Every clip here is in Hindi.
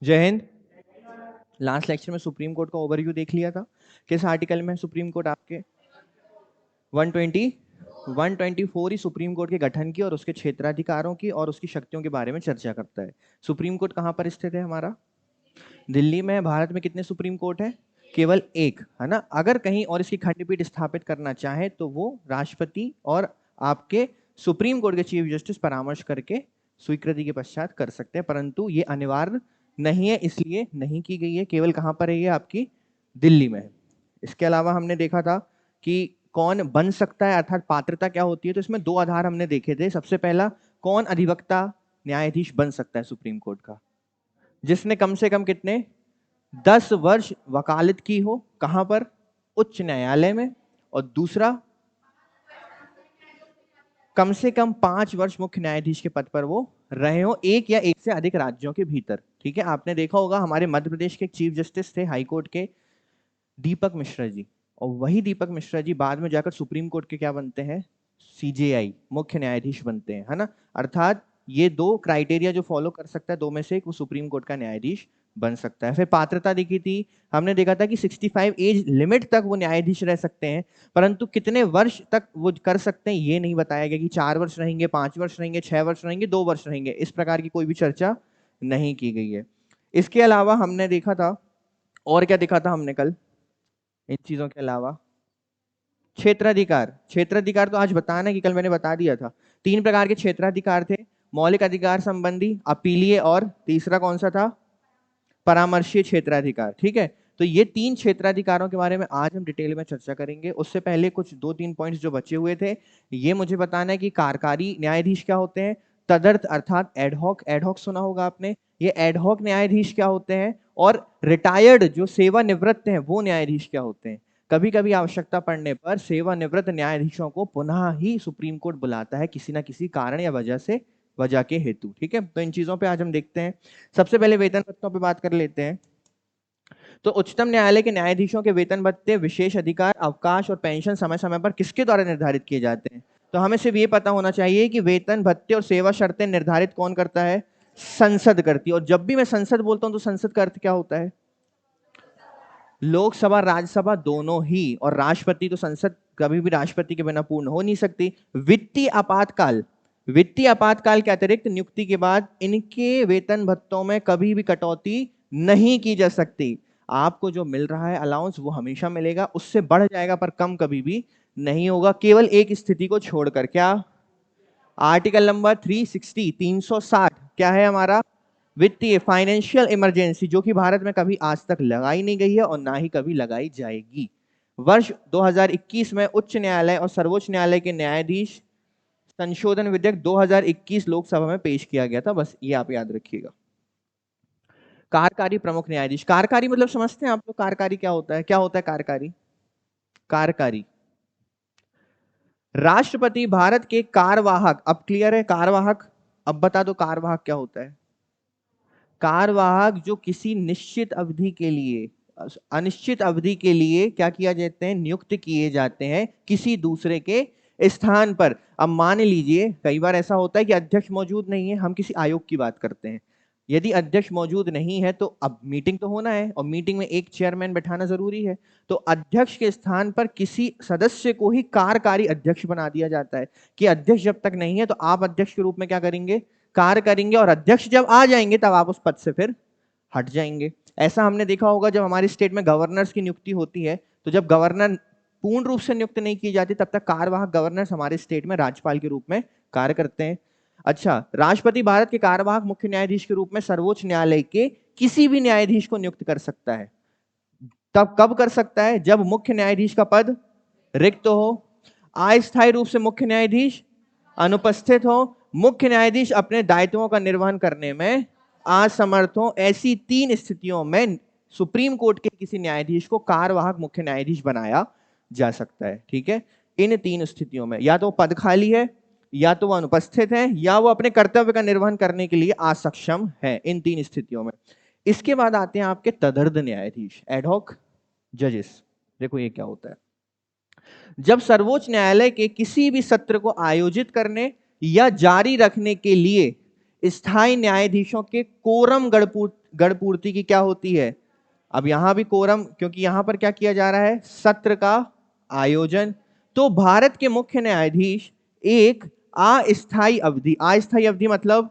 जय हिंद। लास्ट लेक्चर में सुप्रीम कोर्ट का ओवरव्यू देख लिया था। किस आर्टिकल में सुप्रीम कोर्ट आपके 120 124 ही सुप्रीम कोर्ट के गठन की और उसके क्षेत्राधिकारों की और उसकी शक्तियों के बारे में चर्चा करता है। सुप्रीम कोर्ट कहाँ पर स्थित है हमारा? दिल्ली में। भारत में कितने सुप्रीम कोर्ट है? केवल एक, है ना। अगर कहीं और इसकी खंडपीठ स्थापित करना चाहे तो वो राष्ट्रपति और आपके सुप्रीम कोर्ट के चीफ जस्टिस परामर्श करके स्वीकृति के पश्चात कर सकते हैं, परंतु ये अनिवार्य नहीं है, इसलिए नहीं की गई है। केवल कहां पर है ये? आपकी दिल्ली में है। इसके अलावा हमने देखा था कि कौन बन सकता है, अर्थात पात्रता क्या होती है। तो इसमें दो आधार हमने देखे थे। सबसे पहला, कौन अधिवक्ता न्यायाधीश बन सकता है सुप्रीम कोर्ट का? जिसने कम से कम कितने 10 वर्ष वकालत की हो। कहां पर? उच्च न्यायालय में। और दूसरा, कम से कम 5 वर्ष मुख्य न्यायाधीश के पद पर वो रहे हो, एक या एक से अधिक राज्यों के भीतर। ठीक है, आपने देखा होगा हमारे मध्य प्रदेश के चीफ जस्टिस थे हाई कोर्ट के, दीपक मिश्रा जी। और वही दीपक मिश्रा जी बाद में जाकर सुप्रीम कोर्ट के क्या बनते हैं? सीजेआई, मुख्य न्यायाधीश बनते हैं, है ना। अर्थात ये दो क्राइटेरिया जो फॉलो कर सकता है, दो में से एक, वो सुप्रीम कोर्ट का न्यायाधीश बन सकता है। फिर पात्रता देखी थी हमने, देखा था कि 65 एज लिमिट तक वो न्यायाधीश रह सकते हैं, परंतु कितने वर्ष तक वो कर सकते हैं ये नहीं बताया गया कि 4 वर्ष रहेंगे, 5 वर्ष रहेंगे, 6 वर्ष रहेंगे, 2 वर्ष रहेंगे। इस प्रकार की कोई भी चर्चा नहीं की गई है। इसके अलावा हमने देखा था, और क्या देखा था हमने कल इन चीजों के अलावा? क्षेत्राधिकार। क्षेत्राधिकार तो आज बताना कि कल मैंने बता दिया था। 3 प्रकार के क्षेत्राधिकार थे: मौलिक अधिकार संबंधी, अपीलीय, और तीसरा कौन सा था? परामर्शीय क्षेत्राधिकार। ठीक है, तो ये 3 क्षेत्राधिकारों के बारे में आज हम डिटेल में चर्चा करेंगे। उससे पहले कुछ 2-3 पॉइंट्स जो बचे हुए थे, ये मुझे बताना है कि कार्यकारी न्यायाधीश क्या होते हैं, तदर्थ अर्थात एडहॉक, एडहॉक सुना होगा आपने, ये एडहॉक न्यायाधीश क्या होते हैं, और रिटायर्ड जो सेवानिवृत्त हैं वो न्यायाधीश क्या होते हैं। कभी कभी आवश्यकता पड़ने पर सेवानिवृत्त न्यायाधीशों को पुनः ही सुप्रीम कोर्ट बुलाता है किसी ना किसी कारण या वजह के हेतु। ठीक है, तो इन चीजों पे आज हम देखते हैं। सबसे पहले वेतन भत्तों पे बात कर लेते हैं। तो उच्चतम न्यायालय के न्यायाधीशों के वेतन भत्ते, विशेष अधिकार, अवकाश और पेंशन समय समय पर किसके द्वारा निर्धारित किए जाते हैं? तो हमें सिर्फ ये पता होना चाहिए कि वेतन भत्ते और सेवा शर्तें निर्धारित कौन करता है? संसद करती है। और जब भी मैं संसद बोलता हूं तो संसद का अर्थ क्या होता है? लोकसभा राज्यसभा दोनों ही। और राष्ट्रपति, तो संसद कभी भी राष्ट्रपति के बिना पूर्ण हो नहीं सकती। वित्तीय आपातकाल, वित्तीय आपातकाल के अतिरिक्त नियुक्ति के बाद इनके वेतन भत्तों में कभी भी कटौती नहीं की जा सकती। आपको जो मिल रहा है अलाउंस वो हमेशा मिलेगा, उससे बढ़ जाएगा पर कम कभी भी नहीं होगा, केवल एक स्थिति को छोड़कर। क्या? आर्टिकल नंबर 360 क्या है हमारा? वित्तीय, फाइनेंशियल इमरजेंसी, जो कि भारत में कभी आज तक लगाई नहीं गई है और ना ही कभी लगाई जाएगी। वर्ष 2021 में उच्च न्यायालय और सर्वोच्च न्यायालय के न्यायाधीश संशोधन विधेयक 2021 लोकसभा में पेश किया गया था, बस ये आप याद रखिएगा। कार्यकारी प्रमुख न्यायाधीश, कार्यकारी मतलब समझते हैं आप लोग? कार्यकारी क्या होता है? क्या होता है कार्यकारी? कार्यकारी राष्ट्रपति भारत के कार्यवाहक। अब क्लियर है कार्यवाहक? अब बता दो कार्यवाहक क्या होता है? कार्यवाहक जो किसी निश्चित अवधि के लिए, अनिश्चित अवधि के लिए क्या किया जाते हैं? नियुक्त किए जाते हैं किसी दूसरे के स्थान पर। अब मान लीजिए कई बार ऐसा होता है कि अध्यक्ष मौजूद नहीं है, हम किसी आयोग की बात करते हैं। यदि अध्यक्ष मौजूद नहीं है तो अब मीटिंग तो होना है, और मीटिंग में एक चेयरमैन बैठाना जरूरी है। तो अध्यक्ष के स्थान पर किसी सदस्य को ही कार्यकारी अध्यक्ष बना दिया जाता है कि अध्यक्ष जब तक नहीं है तो आप अध्यक्ष के रूप में क्या करेंगे? कार्य करेंगे, और अध्यक्ष जब आ जाएंगे तब आप उस पद से फिर हट जाएंगे। ऐसा हमने देखा होगा जब हमारी स्टेट में गवर्नर्स की नियुक्ति होती है, तो जब गवर्नर पूर्ण रूप से नियुक्त नहीं की जाती तब तक कार्यवाहक गवर्नर्स हमारे स्टेट में राज्यपाल के रूप में कार्य करते हैं। अच्छा, राष्ट्रपति भारत के कार्यवाहक मुख्य न्यायाधीश के रूप में सर्वोच्च न्यायालय के किसी भी न्यायाधीश को नियुक्त कर सकता है। तब कब कर सकता है? जब मुख्य न्यायाधीश का पद रिक्त हो, अस्थायी रूप से मुख्य न्यायाधीश अनुपस्थित हो, मुख्य न्यायाधीश अपने दायित्वों का निर्वहन करने में असमर्थ हो। ऐसी 3 स्थितियों में सुप्रीम कोर्ट के किसी न्यायाधीश को कार्यवाहक मुख्य न्यायाधीश बनाया जा सकता है। ठीक है, इन 3 स्थितियों में या तो पद खाली है, या तो वह अनुपस्थित है, या वो अपने कर्तव्य का निर्वहन करने के लिए असक्षम है, इन 3 स्थितियों में। इसके बाद आते हैं आपके तदर्थ न्यायाधीश, एडहॉक जजेस। देखो ये क्या होता है। जब सर्वोच्च न्यायालय के किसी भी सत्र को आयोजित करने या जारी रखने के लिए स्थायी न्यायाधीशों के कोरम गढ़पूर्ति की क्या होती है? अब यहां भी कोरम, क्योंकि यहां पर क्या किया जा रहा है? सत्र का आयोजन। तो भारत के मुख्य न्यायाधीश एक अस्थाई अवधि मतलब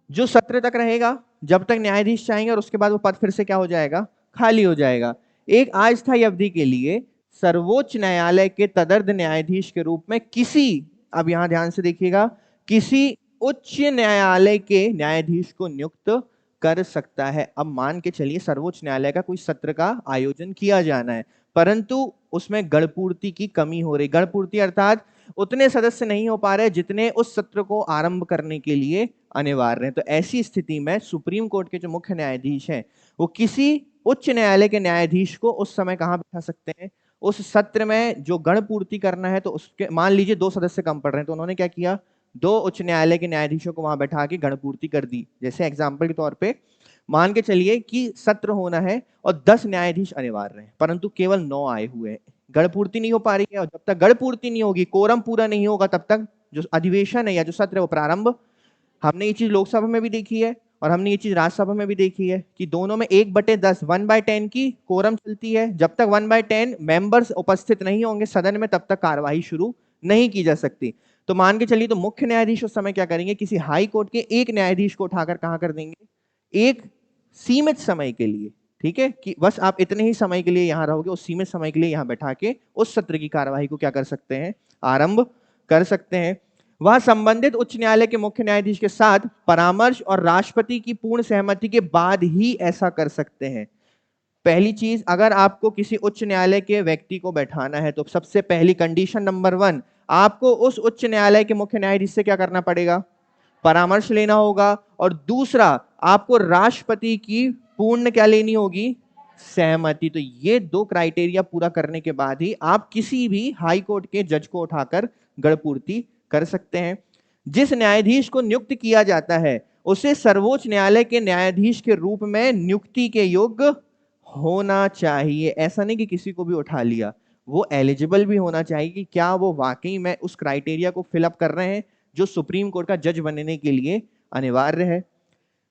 जो सत्र तक रहेगा, जब तक न्यायाधीश चाहेंगे, और उसके बाद वो पद फिर से क्या हो जाएगा? खाली हो जाएगा। एक अस्थायी अवधि के लिए सर्वोच्च न्यायालय के तदर्थ न्यायाधीश के रूप में अब यहां ध्यान से देखिएगा, किसी उच्च न्यायालय के न्यायाधीश को नियुक्त कर सकता है। अब मान के चलिए सर्वोच्च न्यायालय का कोई सत्र का आयोजन किया जाना है, परंतु उसमें गढ़पूर्ति की कमी हो रही। गढ़पूर्ति अर्थात उतने सदस्य नहीं हो पा रहे जितने उस सत्र को आरंभ करने के लिए अनिवार्य है। तो ऐसी स्थिति में सुप्रीम कोर्ट के जो मुख्य न्यायाधीश हैं वो किसी उच्च न्यायालय के न्यायाधीश को उस समय कहां बिठा सकते हैं? उस सत्र में जो गणपूर्ति करना है, तो उसके मान लीजिए 2 सदस्य कम पड़ रहे हैं, तो उन्होंने क्या किया? 2 उच्च न्यायालय के न्यायाधीशों को वहां बैठा के गणपूर्ति कर दी। जैसे एग्जाम्पल के तौर पर मान के चलिए कि सत्र होना है और 10 न्यायाधीश अनिवार्य हैं, परंतु केवल 9 आए हुए हैं। गणपूर्ति नहीं हो पा रही है, और जब तक गणपूर्ति नहीं होगी, कोरम पूरा नहीं होगा, तब तक जो अधिवेशन है या जो सत्र है वो प्रारंभ। हमने ये चीज लोकसभा में भी देखी है और हमने ये चीज राज्यसभा में भी देखी है कि दोनों में 1/10 1/10 की कोरम चलती है। जब तक 1/10 मेंबर्स उपस्थित नहीं होंगे सदन में, तब तक कार्यवाही शुरू नहीं की जा सकती। तो मान के चलिए, तो मुख्य न्यायाधीश उस समय क्या करेंगे? किसी हाई कोर्ट के एक न्यायाधीश को उठाकर कहां कर देंगे? एक सीमित समय के लिए, ठीक है, कि बस आप इतने ही समय के लिए यहां रहोगे, उस सीमित समय के लिए यहां बैठा के उस सत्र की कार्यवाही को क्या कर सकते हैं? आरंभ कर सकते हैं। वह संबंधित उच्च न्यायालय के मुख्य न्यायाधीश के साथ परामर्श और राष्ट्रपति की पूर्ण सहमति के बाद ही ऐसा कर सकते हैं। पहली चीज, अगर आपको किसी उच्च न्यायालय के व्यक्ति को बैठाना है, तो सबसे पहली कंडीशन नंबर 1, आपको उस उच्च न्यायालय के मुख्य न्यायाधीश से क्या करना पड़ेगा? परामर्श लेना होगा। और दूसरा, आपको राष्ट्रपति की पूर्ण क्या लेनी होगी? सहमति। तो ये 2 क्राइटेरिया पूरा करने के बाद ही आप किसी भी हाई कोर्ट के जज को उठाकर गणपूर्ति कर सकते हैं। जिस न्यायाधीश को नियुक्त किया जाता है उसे सर्वोच्च न्यायालय के न्यायाधीश के रूप में नियुक्ति के योग्य होना चाहिए। ऐसा नहीं कि किसी को भी उठा लिया, वो एलिजिबल भी होना चाहिए कि क्या वो वाकई में उस क्राइटेरिया को फिलअप कर रहे हैं जो सुप्रीम कोर्ट का जज बनने के लिए अनिवार्य है।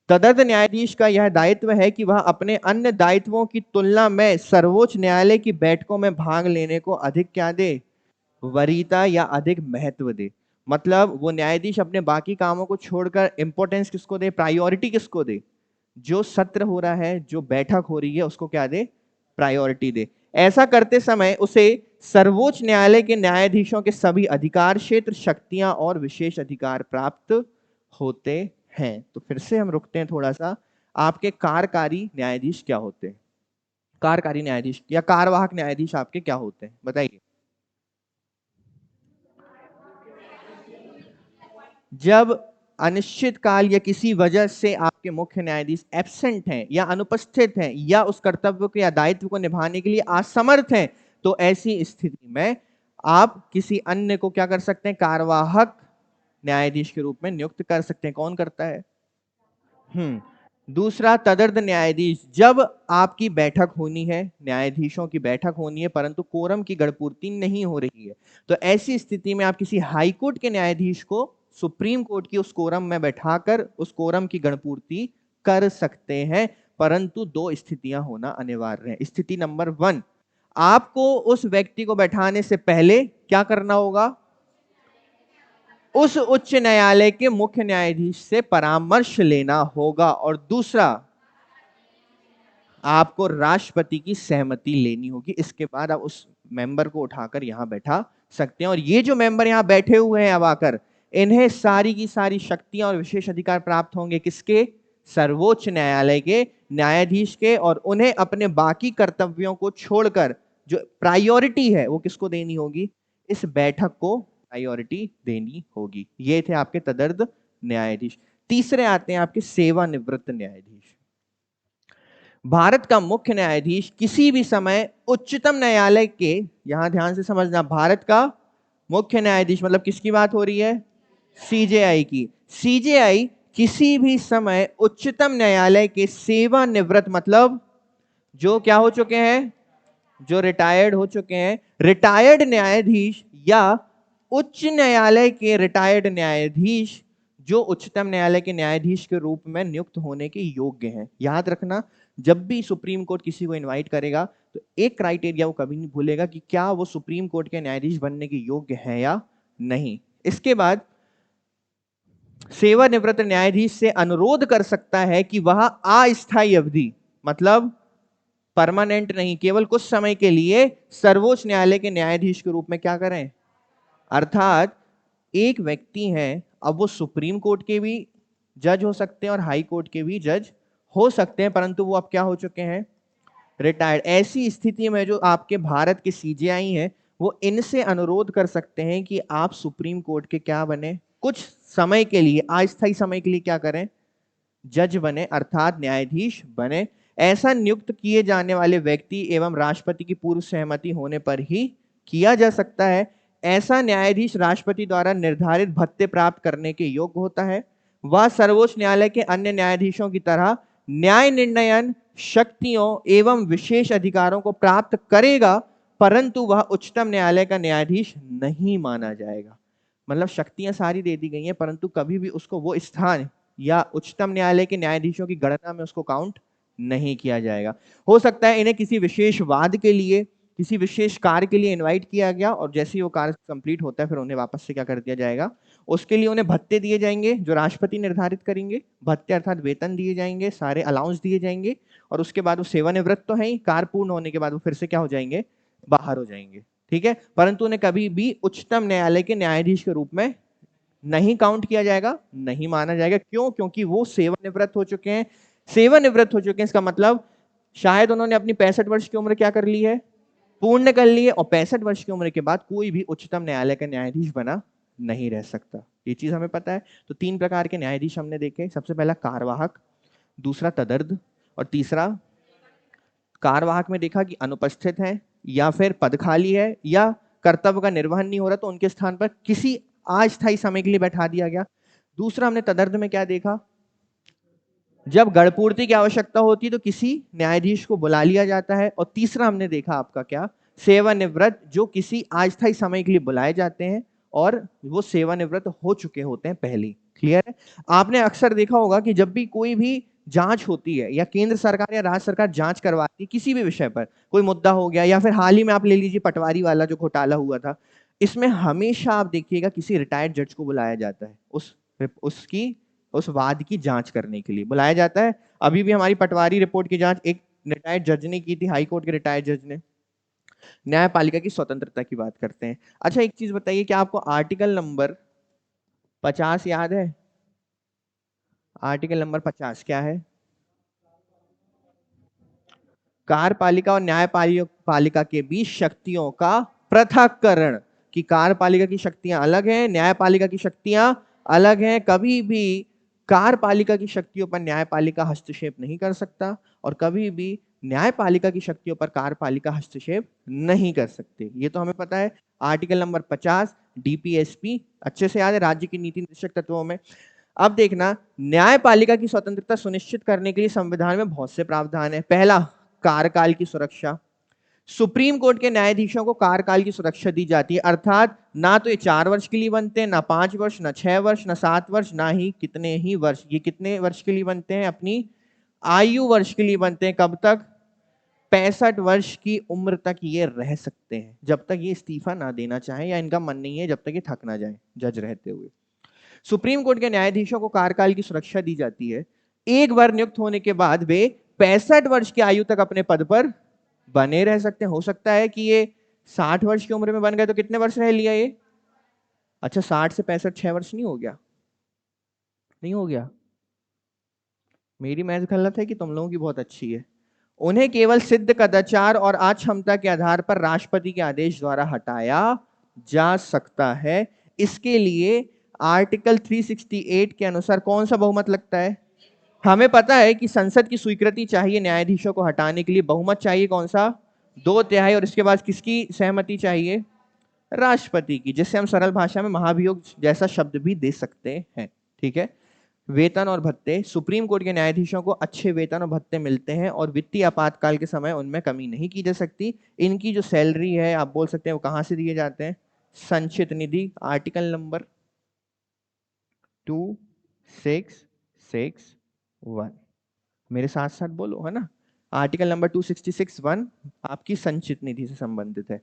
तदर्थ न्यायाधीश का यह दायित्व है कि वह अपने अन्य दायित्वों की तुलना में सर्वोच्च न्यायालय की बैठकों में भाग लेने को अधिक क्या दे? वरीयता या अधिक महत्व दे। मतलब वो न्यायाधीश अपने बाकी कामों को छोड़कर इंपॉर्टेंस किसको दे? प्रायोरिटी किसको दे? जो सत्र हो रहा है, जो बैठक हो रही है, उसको क्या दे? प्रायोरिटी दे। ऐसा करते समय उसे सर्वोच्च न्यायालय के न्यायाधीशों के सभी अधिकार क्षेत्र, शक्तियां और विशेष अधिकार प्राप्त होते हैं। तो फिर से हम रुकते हैं थोड़ा सा। आपके कार्यकारी न्यायाधीश क्या होते हैं? कार्यकारी न्यायाधीश या कार्यवाहक न्यायाधीश आपके क्या होते हैं? बताइए। जब अनिश्चित काल या किसी वजह से आपके मुख्य न्यायाधीश एब्सेंट हैं या अनुपस्थित हैं या उस कर्तव्य को या दायित्व को निभाने के लिए असमर्थ हैं, तो ऐसी स्थिति में आप किसी अन्य को क्या कर सकते हैं? कार्यवाहक न्यायाधीश के रूप में नियुक्त कर सकते हैं। कौन करता है? दूसरा, तदर्थ न्यायाधीश। जब आपकी बैठक होनी है, न्यायाधीशों की बैठक होनी है, परंतु कोरम की गणपूर्ति नहीं हो रही है, तो ऐसी स्थिति में आप किसी हाई कोर्ट के न्यायाधीश को सुप्रीम कोर्ट की उस कोरम में बैठाकर उस कोरम की गणपूर्ति कर सकते हैं, परंतु 2 स्थितियां होना अनिवार्य है। स्थिति नंबर 1, आपको उस व्यक्ति को बैठाने से पहले क्या करना होगा? उस उच्च न्यायालय के मुख्य न्यायाधीश से परामर्श लेना होगा। और दूसरा, आपको राष्ट्रपति की सहमति लेनी होगी। इसके बाद आप उस मेंबर को उठाकर यहां बैठा सकते हैं। और ये जो मेंबर यहां बैठे हुए हैं अब आकर, इन्हें सारी की सारी शक्तियां और विशेष अधिकार प्राप्त होंगे। किसके? सर्वोच्च न्यायालय के न्यायाधीश के। और उन्हें अपने बाकी कर्तव्यों को छोड़कर जो प्रायोरिटी है वो किसको देनी होगी? इस बैठक को प्रायोरिटी देनी होगी। ये थे आपके तदर्थ न्यायाधीश। तीसरे आते हैं आपके सेवानिवृत्त न्यायाधीश। भारत का मुख्य न्यायाधीश किसी भी समय उच्चतम न्यायालय के, यहां ध्यान से समझना, भारत का मुख्य न्यायाधीश मतलब किसकी बात हो रही है? सीजेआई की। सीजेआई किसी भी समय उच्चतम न्यायालय के सेवानिवृत्त मतलब जो क्या हो चुके हैं? जो रिटायर्ड हो चुके हैं, रिटायर्ड न्यायाधीश या उच्च न्यायालय के रिटायर्ड न्यायाधीश जो उच्चतम न्यायालय के न्यायाधीश के रूप में नियुक्त होने के योग्य हैं। याद रखना, जब भी सुप्रीम कोर्ट किसी को इनवाइट करेगा तो एक क्राइटेरिया वो कभी नहीं भूलेगा कि क्या वो सुप्रीम कोर्ट के न्यायाधीश बनने के योग्य है या नहीं। इसके बाद सेवानिवृत्त न्यायाधीश से अनुरोध कर सकता है कि वह अस्थायी अवधि, मतलब परमानेंट नहीं, केवल कुछ समय के लिए सर्वोच्च न्यायालय के न्यायाधीश के रूप में क्या करें। अर्थात एक व्यक्ति है, अब वो सुप्रीम कोर्ट के भी जज हो सकते हैं और हाई कोर्ट के भी जज हो सकते हैं, परंतु वो अब क्या हो चुके हैं, रिटायर्ड। ऐसी स्थिति में जो आपके भारत के सीजेआई हैं वो इनसे अनुरोध कर सकते हैं कि आप सुप्रीम कोर्ट के क्या बने, कुछ समय के लिए, अस्थायी समय के लिए क्या करें, जज बने, अर्थात न्यायाधीश बने। ऐसा नियुक्त किए जाने वाले व्यक्ति एवं राष्ट्रपति की पूर्व सहमति होने पर ही किया जा सकता है। ऐसा न्यायाधीश राष्ट्रपति द्वारा निर्धारित भत्ते प्राप्त करने के योग्य होता है। वह सर्वोच्च न्यायालय के अन्य न्यायाधीशों की तरह न्याय निर्णयन शक्तियों एवं विशेष अधिकारों को प्राप्त करेगा, परंतु वह उच्चतम न्यायालय का न्यायाधीश नहीं माना जाएगा। मतलब शक्तियां सारी दे दी गई हैं, परंतु कभी भी उसको वो स्थान या उच्चतम न्यायालय के न्यायाधीशों की गणना में उसको काउंट नहीं किया जाएगा। हो सकता है इन्हें किसी विशेष वाद के लिए, किसी विशेष कार्य के लिए इनवाइट किया गया और जैसे ही वो कार्य कंप्लीट होता है फिर उन्हें वापस से क्या कर दिया जाएगा, उसके लिए उन्हें भत्ते दिए जाएंगे जो राष्ट्रपति निर्धारित करेंगे। भत्ते अर्थात वेतन दिए जाएंगे, सारे अलाउंस दिए जाएंगे और उसके बाद वो सेवानिवृत्त तो है ही, कार्य पूर्ण होने के बाद वो फिर से क्या हो जाएंगे, बाहर हो जाएंगे। ठीक है, परंतु उन्हें कभी भी उच्चतम न्यायालय के न्यायाधीश के रूप में नहीं काउंट किया जाएगा, नहीं माना जाएगा। क्यों? क्योंकि वो सेवानिवृत्त हो चुके हैं। सेवानिवृत्त हो चुके हैं इसका मतलब शायद उन्होंने अपनी 65 वर्ष की उम्र क्या कर ली है, पूर्ण कर ली है, और 65 वर्ष की उम्र के बाद कोई भी उच्चतम न्यायालय का न्यायाधीश बना नहीं रह सकता। ये चीज हमें पता है। तो 3 प्रकार के न्यायाधीश हमने देखे। सबसे पहला कार्यवाहक, दूसरा तदर्थ और तीसरा, कार्यवाहक में देखा कि अनुपस्थित है या फिर पद खाली है या कर्तव्य का निर्वहन नहीं हो रहा तो उनके स्थान पर किसी अस्थायी समय के लिए बैठा दिया गया। दूसरा हमने तदर्थ में क्या देखा, जब गढ़पूर्ति की आवश्यकता होती है तो किसी न्यायाधीश को बुला लिया जाता है। और तीसरा हमने देखा आपका क्या, सेवानिवृत्त, जो किसी अस्थायी समय के लिए बुलाए जाते हैं और वो सेवानिवृत्त हो चुके होते हैं पहले। क्लियर है? आपने अक्सर देखा होगा कि जब भी कोई भी जांच होती है या केंद्र सरकार या राज्य सरकार जांच करवाती है किसी भी विषय पर, कोई मुद्दा हो गया या फिर हाल ही में आप ले लीजिए पटवारी वाला जो घोटाला हुआ था, इसमें हमेशा आप देखिएगा किसी रिटायर्ड जज को बुलाया जाता है उस वाद की जांच करने के लिए बुलाया जाता है। अभी भी हमारी पटवारी रिपोर्ट की जांच एक रिटायर्ड जज ने की थी, हाई कोर्ट के रिटायर्ड जज ने। न्यायपालिका की स्वतंत्रता की बात करते हैं। अच्छा एक चीज बताइए, क्या आपको आर्टिकल नंबर 50 याद है? आर्टिकल नंबर 50 क्या है? कार्यपालिका और न्यायपालिका के बीच शक्तियों का पृथक्करण, कि कार्यपालिका की शक्तियां अलग हैं, न्यायपालिका की शक्तियां अलग हैं। कभी भी कार्यपालिका की शक्तियों पर न्यायपालिका हस्तक्षेप नहीं कर सकता और कभी भी न्यायपालिका की शक्तियों पर कार्यपालिका हस्तक्षेप नहीं कर सकते। ये तो हमें पता है। आर्टिकल नंबर 50 डीपीएसपी अच्छे से याद है, राज्य की नीति निर्देशक तत्वों में। अब देखना, न्यायपालिका की स्वतंत्रता सुनिश्चित करने के लिए संविधान में बहुत से प्रावधान है। पहला, कार्यकाल की सुरक्षा। सुप्रीम कोर्ट के न्यायाधीशों को कार्यकाल की सुरक्षा दी जाती है, अर्थात ना तो ये 4 वर्ष के लिए बनते हैं, ना 5 वर्ष, ना 6 वर्ष, ना 7 वर्ष, ना ही कितने ही वर्ष। ये कितने वर्ष के लिए बनते हैं? अपनी आयु वर्ष के लिए बनते हैं। कब तक? 65 वर्ष की उम्र तक ये रह सकते हैं, जब तक ये इस्तीफा ना देना चाहे या इनका मन नहीं है, जब तक ये थक ना जाए जज रहते हुए। सुप्रीम कोर्ट के न्यायाधीशों को कार्यकाल की सुरक्षा दी जाती है। एक बार नियुक्त होने के बाद वे 65 वर्ष की आयु तक अपने पद पर बने रह सकते हैं। हो सकता है कि ये 60 वर्ष की उम्र में बन गए तो कितने वर्ष रह लिया ये? अच्छा 60 से 65 6 वर्ष नहीं हो गया? नहीं हो गया? मेरी मैथ गलत है कि तुम लोगों की बहुत अच्छी है। उन्हें केवल सिद्ध कदाचार और अक्षमता के आधार पर राष्ट्रपति के आदेश द्वारा हटाया जा सकता है। इसके लिए आर्टिकल 368 के अनुसार कौन सा बहुमत लगता है? हमें पता है कि संसद की स्वीकृति चाहिए न्यायाधीशों को हटाने के लिए। बहुमत चाहिए कौन सा? 2/3। और इसके बाद किसकी सहमति चाहिए? राष्ट्रपति की, जिससे हम सरल भाषा में महाभियोग जैसा शब्द भी दे सकते हैं। ठीक है। वेतन और भत्ते, सुप्रीम कोर्ट के न्यायाधीशों को अच्छे वेतन और भत्ते मिलते हैं और वित्तीय आपातकाल के समय उनमें कमी नहीं की जा सकती। इनकी जो सैलरी है आप बोल सकते हैं वो कहाँ से दिए जाते हैं? संचित निधि आर्टिकल नंबर 2661, मेरे साथ साथ बोलो, है ना। आर्टिकल नंबर 2661 आपकी संचित निधि से संबंधित है।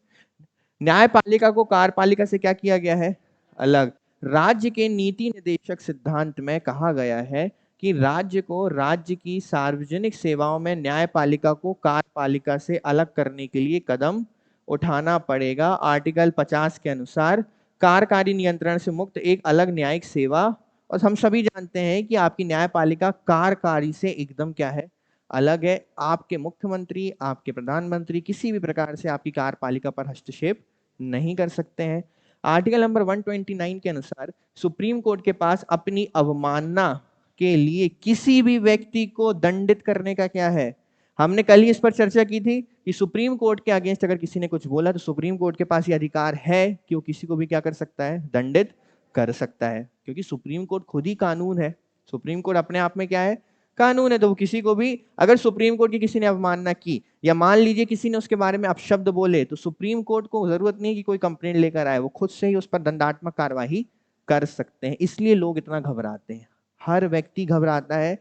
न्यायपालिका को कार्यपालिका से क्या किया गया है? अलग। राज्य के नीति निदेशक सिद्धांत में कहा गया है कि राज्य को राज्य की सार्वजनिक सेवाओं में न्यायपालिका को कार्यपालिका से अलग करने के लिए कदम उठाना पड़ेगा। आर्टिकल 50 के अनुसार कार्यकारी नियंत्रण से मुक्त एक अलग न्यायिक सेवा, और हम सभी जानते हैं कि आपकी न्यायपालिका कार्यकारी से एकदम क्या है? अलग है। आपके मुख्यमंत्री, आपके प्रधानमंत्री किसी भी प्रकार से आपकी कार्यपालिका पर हस्तक्षेप नहीं कर सकते हैं। आर्टिकल नंबर 129 के अनुसार सुप्रीम कोर्ट के पास अपनी अवमानना के लिए किसी भी व्यक्ति को दंडित करने का क्या है? हमने कल ही इस पर चर्चा की थी कि सुप्रीम कोर्ट के अगेंस्ट अगर किसी ने कुछ बोला तो सुप्रीम कोर्ट के पास ये अधिकार है कि वो किसी को भी क्या कर सकता है? दंडित कर सकता है, क्योंकि सुप्रीम कोर्ट खुद ही कानून है। सुप्रीम कोर्ट अपने आप में क्या है? कानून है। तो वो किसी को भी, अगर सुप्रीम कोर्ट की किसी ने अवमानना की या मान लीजिए किसी ने उसके बारे में अपशब्द बोले, तो सुप्रीम कोर्ट को जरूरत नहीं कि कोई कंप्लेंट लेकर आए, वो खुद से ही उस पर दंडात्मक कार्यवाही कर सकते हैं। इसलिए लोग इतना घबराते हैं, हर व्यक्ति घबराता है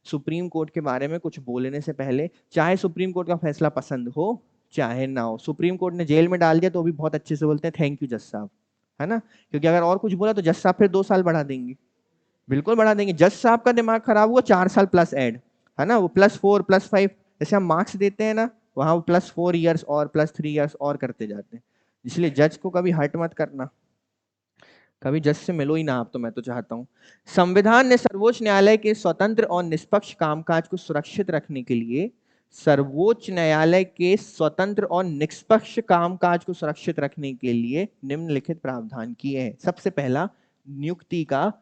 सुप्रीम कोर्ट के बारे में कुछ बोलने से पहले, चाहे सुप्रीम कोर्ट का फैसला पसंद हो चाहे ना हो। सुप्रीम कोर्ट ने जेल में डाल दिया तो भी बहुत अच्छे से बोलते हैं थैंक यू जज साहब, है ना, क्योंकि अगर और कुछ बोला तो जज साहब फिर 2 साल बढ़ा देंगे, बिल्कुल बढ़ा देंगे। जज साहब का दिमाग खराब हुआ, 4 साल प्लस ऐड, है ना, वो +4 +5 जैसे हम मार्क्स देते हैं ना, वहां वो +4 इयर्स और +3 इयर्स और करते जाते हैं। इसलिए जज को कभी हर्ट मत करना, कभी जज से मिलो ही ना आप, तो मैं तो चाहता हूं। संविधान ने सर्वोच्च न्यायालय के स्वतंत्र और निष्पक्ष कामकाज को सुरक्षित रखने के लिए, सर्वोच्च न्यायालय के स्वतंत्र और निष्पक्ष कामकाज को सुरक्षित रखने के लिए निम्नलिखित प्रावधान किए हैं। सबसे पहला, नियुक्ति का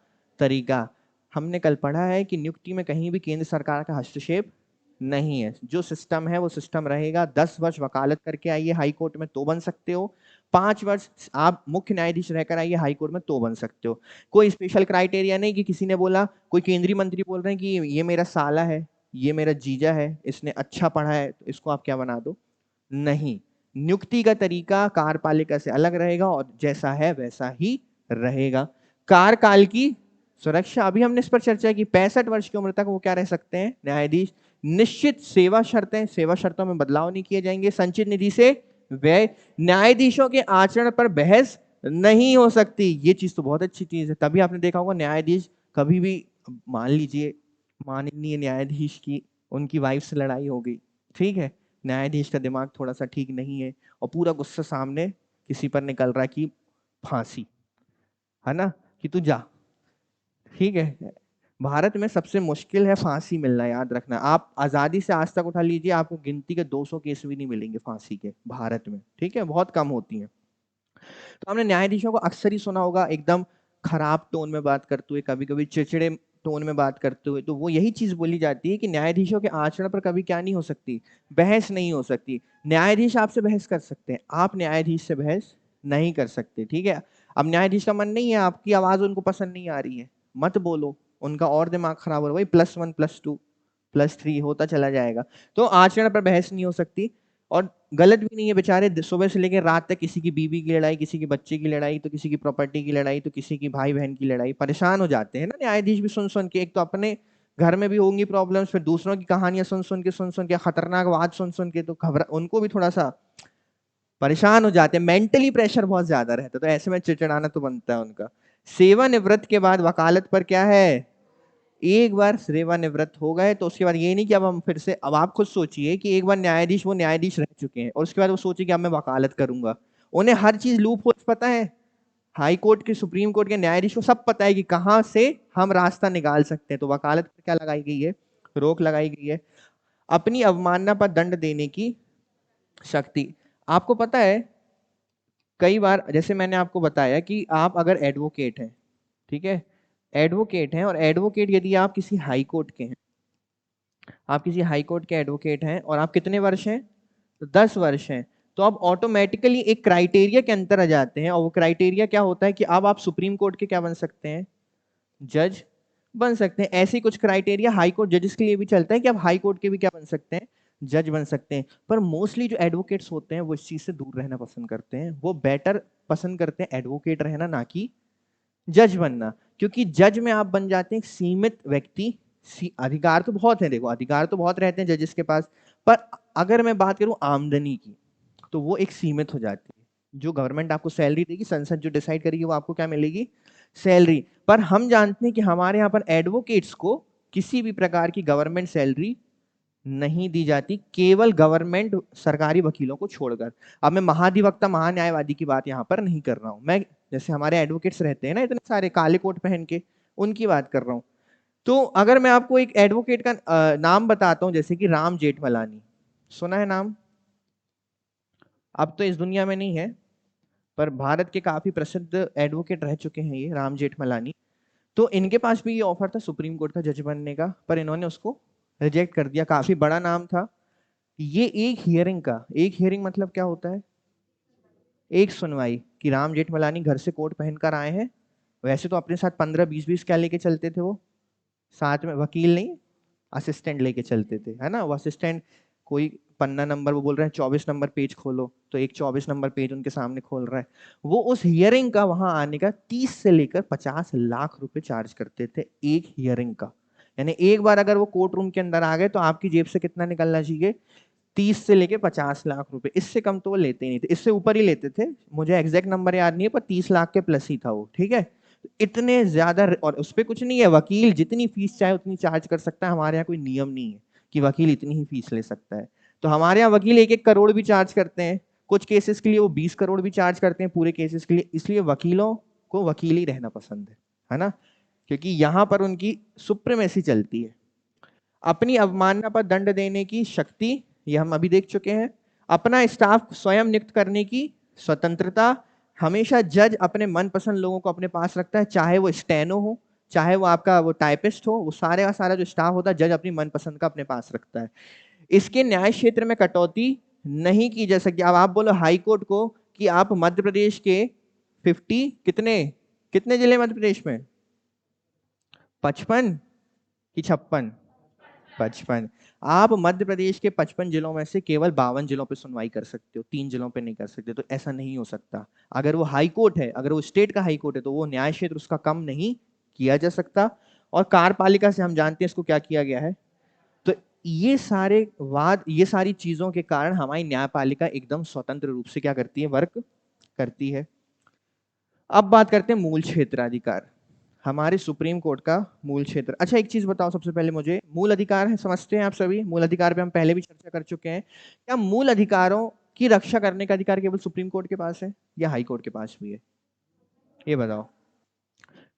तरीका। हमने कल पढ़ा है कि नियुक्ति में कहीं भी केंद्र सरकार का हस्तक्षेप नहीं है, जो सिस्टम है वो सिस्टम रहेगा। 10 वर्ष वकालत करके आइए हाई कोर्ट में तो बन सकते हो, 5 वर्ष आप मुख्य न्यायाधीश रहकर आइए हाई कोर्ट में तो बन सकते हो। कोई स्पेशल क्राइटेरिया नहीं कि किसी ने बोला, कोई केंद्रीय मंत्री बोल रहे हैं कि ये मेरा साला है, ये मेरा जीजा है, इसने अच्छा पढ़ा है तो इसको आप क्या बना दो, नहीं। नियुक्ति का तरीका कार्यपालिका से अलग रहेगा और जैसा है वैसा ही रहेगा। कार्यकाल की सुरक्षा, अभी हमने इस पर चर्चा की, 65 वर्ष की उम्र तक वो क्या रह सकते हैं? न्यायाधीश। निश्चित सेवा शर्तें, सेवा शर्तों में बदलाव नहीं किए जाएंगे। संचित निधि से व्यय, न्यायाधीशों के आचरण पर बहस नहीं हो सकती। ये चीज तो बहुत अच्छी चीज है, तभी आपने देखा होगा न्यायाधीश कभी भी, मान लीजिए माननीय न्यायाधीश की उनकी वाइफ से लड़ाई हो गई, ठीक है, न्यायाधीश का दिमाग थोड़ा सा ठीक नहीं है और पूरा गुस्सा सामने किसी पर निकल रहा है कि फांसी, है ना, कि तू जा, ठीक है। भारत में सबसे मुश्किल है फांसी मिलना, याद रखना। आप आजादी से आज तक उठा लीजिए, आपको गिनती के 200 केस भी नहीं मिलेंगे फांसी के भारत में, ठीक है, बहुत कम होती हैं। तो हमने न्यायाधीशों को अक्सर ही सुना होगा एकदम खराब टोन में बात करते हुए, कभी कभी चिड़चिड़े टोन में बात करते हुए, तो वो यही चीज बोली जाती है कि न्यायाधीशों के आचरण पर कभी क्या नहीं हो सकती, बहस नहीं हो सकती। न्यायाधीश आपसे बहस कर सकते हैं, आप न्यायाधीश से बहस नहीं कर सकते, ठीक है। अब न्यायाधीश का मन नहीं है, आपकी आवाज उनको पसंद नहीं आ रही है, मत बोलो, उनका और दिमाग खराब हो रहा है, वही +1 +2 +3 होता चला जाएगा। तो आचरण पर बहस नहीं हो सकती, और गलत भी नहीं है, बेचारे सुबह से लेकर रात तक किसी की बीवी की लड़ाई, किसी की बच्चे की लड़ाई, तो किसी की प्रॉपर्टी की लड़ाई, तो किसी की भाई बहन की लड़ाई, परेशान हो जाते हैं ना न्यायाधीश भी सुन सुन के। एक तो अपने घर में भी होंगी प्रॉब्लम्स, फिर दूसरों की कहानियां सुन सुन के खतरनाक बात सुन सुन के, तो घबरा, उनको भी थोड़ा सा परेशान हो जाते हैं, मेंटली प्रेशर बहुत ज्यादा रहता है, तो ऐसे में चिड़चिड़ाना तो बनता है उनका। सेवानिवृत्त के बाद वकालत पर क्या है, एक बार सेवानिवृत्त हो गए तो उसके बाद ये नहीं कि अब हम फिर से, अब आप खुद सोचिए कि एक बार न्यायाधीश, वो न्यायाधीश रह चुके हैं और उसके बाद वो सोचे कि अब मैं वकालत करूंगा, उन्हें हर चीज लूप होल्स पता है, हाई कोर्ट के सुप्रीम कोर्ट के न्यायाधीश को सब पता है कि कहां से हम रास्ता निकाल सकते हैं। तो वकालत पर क्या लगाई गई है, रोक लगाई गई है। अपनी अवमानना पर दंड देने की शक्ति, आपको पता है कई बार, जैसे मैंने आपको बताया कि आप अगर एडवोकेट हैं, ठीक है, एडवोकेट हैं, और एडवोकेट यदि आप किसी हाई कोर्ट के हैं, आप किसी हाई कोर्ट के एडवोकेट हैं और आप कितने वर्ष हैं, तो 10 वर्ष हैं, तो आप ऑटोमेटिकली एक क्राइटेरिया के अंतर आ जाते हैं, और वो क्राइटेरिया क्या होता है कि अब आप सुप्रीम कोर्ट के क्या बन सकते हैं, जज बन सकते हैं। ऐसे ही कुछ क्राइटेरिया हाई कोर्ट जजेस के लिए भी चलता है कि आप हाई कोर्ट के भी क्या बन सकते हैं, जज बन सकते हैं। पर मोस्टली जो एडवोकेट्स होते हैं वो इस चीज से दूर रहना पसंद करते हैं, वो बेटर पसंद करते हैं एडवोकेट रहना, ना कि जज बनना। क्योंकि जज में आप बन जाते हैं एक सीमित व्यक्ति, अधिकार तो बहुत है, देखो अधिकार तो बहुत रहते हैं जजेस के पास, पर अगर मैं बात करूं आमदनी की तो वो एक सीमित हो जाती है। जो गवर्नमेंट आपको सैलरी देगी, संसद जो डिसाइड करेगी, वो आपको क्या मिलेगी? सैलरी। पर हम जानते हैं कि हमारे यहाँ पर एडवोकेट्स को किसी भी प्रकार की गवर्नमेंट सैलरी नहीं दी जाती, केवल गवर्नमेंट सरकारी वकीलों को छोड़कर। अब मैं महाधिवक्ता महान्यायवादी की बात यहाँ पर नहीं कर रहा हूं, मैं जैसे हमारे एडवोकेट्स रहते हैं ना इतने सारे काले कोट पहन के, उनकी बात कर रहा हूं। तो अगर मैं आपको एक एडवोकेट का नाम बताता हूं, जैसे कि राम जेठमलानी, सुना है नाम? अब तो इस दुनिया में नहीं है, पर भारत के काफी प्रसिद्ध एडवोकेट रह चुके हैं ये राम जेठमलानी। तो इनके पास भी ये ऑफर था सुप्रीम कोर्ट का जज बनने का, पर इन्होंने उसको रिजेक्ट कर दिया। काफी बड़ा नाम था ये। एक हियरिंग का, एक हियरिंग मतलब क्या होता है? एक सुनवाई, कि राम जेठमलानी घर से कोट पहनकर आए हैं। वैसे तो अपने साथ 15-20 क्या लेके चलते थे वो, साथ में वकील नहीं, असिस्टेंट लेके चलते थे, है ना। वो असिस्टेंट कोई पन्ना नंबर, वो बोल रहे हैं 24 नंबर पेज खोलो, तो एक 24 नंबर पेज उनके सामने खोल रहा है। वो उस हियरिंग का वहां आने का 30 से लेकर 50 लाख रुपए चार्ज करते थे एक हियरिंग का। यानी एक बार अगर वो कोर्ट रूम के अंदर आ गए तो आपकी जेब से कितना निकलना चाहिए? 30 से लेके 50 लाख रुपए। इससे कम तो वो लेते ही नहीं थे, इससे ऊपर ही लेते थे। मुझे एग्जैक्ट नंबर याद नहीं है, पर 30 लाख के प्लस ही था वो, ठीक है। इतने ज्यादा, और उस पर कुछ नहीं है, वकील जितनी फीस चाहे उतनी चार्ज कर सकता है। हमारे यहाँ कोई नियम नहीं है कि वकील इतनी ही फीस ले सकता है। तो हमारे यहाँ वकील 1-1 करोड़ भी चार्ज करते हैं, कुछ केसेस के लिए वो 20 करोड़ भी चार्ज करते हैं पूरे केसेस के लिए। इसलिए वकीलों को वकील ही रहना पसंद है ना, क्योंकि यहाँ पर उनकी सुप्रीमेसी चलती है। अपनी अवमानना पर दंड देने की शक्ति, ये हम अभी देख चुके हैं। अपना स्टाफ स्वयं नियुक्त करने की स्वतंत्रता। हमेशा जज अपने मनपसंद लोगों को अपने पास रखता है, चाहे वो स्टेनो हो, चाहे वो आपका वो टाइपिस्ट हो, वो सारे का सारा जो स्टाफ होता है जज अपनी मनपसंद का अपने पास रखता है। इसके न्याय क्षेत्र में कटौती नहीं की जा सकती। अब आप बोलो हाई कोर्ट को कि आप मध्य प्रदेश के 50 कितने कितने जिले मध्य प्रदेश में? 55 कि 56? 55। आप मध्य प्रदेश के 55 जिलों में से केवल 52 जिलों पे सुनवाई कर सकते हो, 3 जिलों पे नहीं कर सकते। तो ऐसा नहीं हो सकता। अगर वो हाई कोर्ट है, अगर वो स्टेट का हाई कोर्ट है, तो वो न्याय क्षेत्र उसका कम नहीं किया जा सकता। और कार्यपालिका से हम जानते हैं इसको क्या किया गया है। तो ये सारे वाद, ये सारी चीजों के कारण हमारी न्यायपालिका एकदम स्वतंत्र रूप से क्या करती है? वर्क करती है। अब बात करते हैं मूल क्षेत्राधिकार, हमारे सुप्रीम कोर्ट का मूल क्षेत्र। अच्छा एक चीज बताओ सबसे पहले मुझे, मूल अधिकार है समझते हैं आप सभी? मूल अधिकार पे हम पहले भी चर्चा कर चुके हैं। क्या मूल अधिकारों की रक्षा करने का अधिकार केवल सुप्रीम कोर्ट के पास है या हाई कोर्ट के पास भी है? ये बताओ।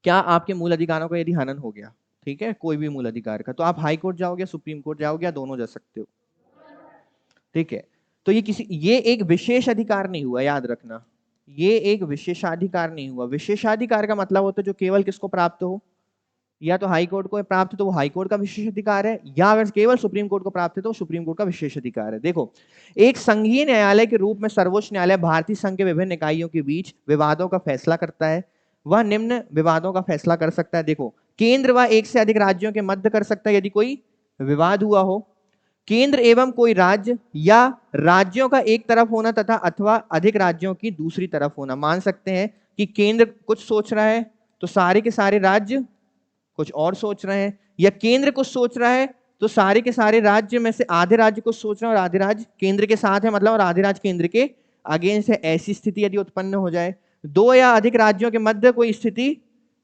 क्या आपके मूल अधिकारों का यदि हनन हो गया, ठीक है, कोई भी मूल अधिकार का, तो आप हाई कोर्ट जाओगे, सुप्रीम कोर्ट जाओगे, या दोनों जा सकते हो? ठीक है। तो ये एक विशेष अधिकार नहीं हुआ, याद रखना। ये एक विशेषाधिकार नहीं हुआ। विशेषाधिकार का मतलब होता है जो केवल किसको प्राप्त हो, या तो हाई कोर्ट को प्राप्त है तो वो हाई कोर्ट का विशेष अधिकार है, या अगर केवल सुप्रीम कोर्ट को प्राप्त है तो सुप्रीम कोर्ट का विशेष अधिकार है। देखो, एक संघीय न्यायालय के रूप में सर्वोच्च न्यायालय भारतीय संघ के विभिन्न इकाइयों के बीच विवादों का फैसला करता है। वह निम्न विवादों का फैसला कर सकता है। देखो, केंद्र व एक से अधिक राज्यों के मध्य कर सकता है यदि कोई विवाद हुआ हो। केंद्र एवं कोई राज्य या राज्यों का एक तरफ होना तथा अथवा अधिक राज्यों की दूसरी तरफ होना। मान सकते हैं कि केंद्र कुछ सोच रहा है तो सारे के सारे राज्य कुछ और सोच रहे हैं, या केंद्र कुछ सोच रहा है तो सारे के सारे राज्य में से आधे राज्य कुछ सोच रहे हैं और आधे राज्य केंद्र के साथ है, मतलब, और आधे राज्य केंद्र के अगेंस्ट है। ऐसी स्थिति यदि उत्पन्न हो जाए, दो या अधिक राज्यों के मध्य कोई स्थिति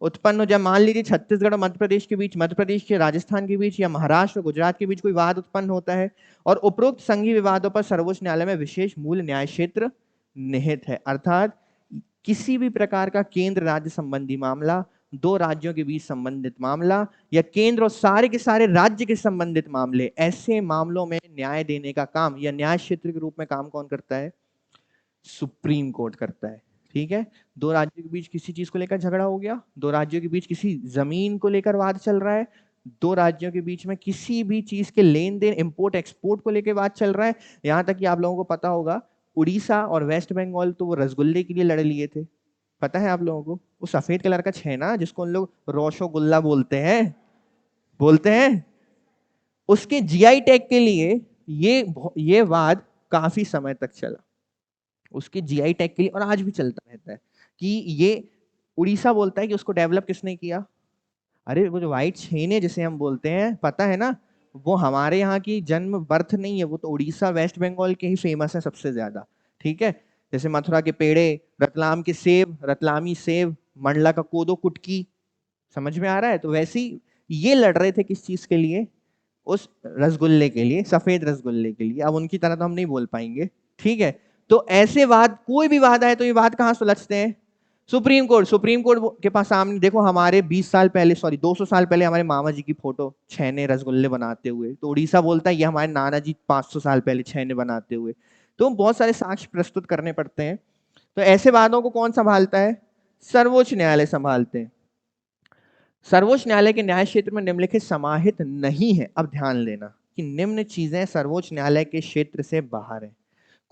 उत्पन्न हो जाए, मान लीजिए छत्तीसगढ़ और मध्य प्रदेश के बीच, मध्य प्रदेश के राजस्थान के बीच, या महाराष्ट्र और गुजरात के बीच कोई वाद उत्पन्न होता है, और उपरोक्त संघीय विवादों पर सर्वोच्च न्यायालय में विशेष मूल न्याय क्षेत्र निहित है। अर्थात किसी भी प्रकार का केंद्र राज्य संबंधी मामला, दो राज्यों के बीच संबंधित मामला, या केंद्र और सारे के सारे राज्य के संबंधित मामले, ऐसे मामलों में न्याय देने का काम या न्याय क्षेत्र के रूप में काम कौन करता है? सुप्रीम कोर्ट करता है। ठीक है। दो राज्यों के बीच किसी चीज को लेकर झगड़ा हो गया, दो राज्यों के बीच किसी जमीन को लेकर वाद चल रहा है, दो राज्यों के बीच में किसी भी चीज के लेन देन, इंपोर्ट एक्सपोर्ट को लेकर वाद चल रहा है। यहां तक कि आप लोगों को पता होगा, उड़ीसा और वेस्ट बंगाल तो वो रसगुल्ले के लिए लड़ लिए थे, पता है आप लोगों को? वो सफेद कलर का छेना जिसको उन लोग रोशोगुल्ला बोलते हैं, उसके जीआई टैग के लिए ये वाद काफी समय तक चला, उसके जीआई टैग के लिए, और आज भी चलता रहता है कि ये उड़ीसा बोलता है कि उसको डेवलप किसने किया। अरे वो जो व्हाइट छेने जिसे हम बोलते हैं, पता है ना, वो हमारे यहाँ की जन्म बर्थ नहीं है, वो तो उड़ीसा वेस्ट बंगाल के ही फेमस है सबसे ज्यादा। ठीक है, जैसे मथुरा के पेड़े, रतलाम के सेब, रतलामी सेब, मंडला का कोदो कुटकी, समझ में आ रहा है। तो वैसे ही ये लड़ रहे थे किस चीज के लिए, उस रसगुल्ले के लिए, सफेद रसगुल्ले के लिए। अब उनकी तरह तो हम नहीं बोल पाएंगे, ठीक है। तो ऐसे वाद, कोई भी वाद आए तो ये वाद कहां सुलझते हैं, सुप्रीम कोर्ट। सुप्रीम कोर्ट के पास सामने देखो, हमारे 20 साल पहले, सॉरी 200 साल पहले हमारे मामा जी की फोटो छैने रसगुल्ले बनाते हुए, तो उड़ीसा बोलता है ये हमारे नाना जी 500 साल पहले छैने बनाते हुए। तो बहुत सारे साक्ष्य प्रस्तुत करने पड़ते हैं। तो ऐसे वादों को कौन संभालता है, सर्वोच्च न्यायालय संभालते हैं। सर्वोच्च न्यायालय के न्याय क्षेत्र में निम्नलिखित समाहित नहीं है। अब ध्यान देना कि निम्न चीजें सर्वोच्च न्यायालय के क्षेत्र से बाहर है।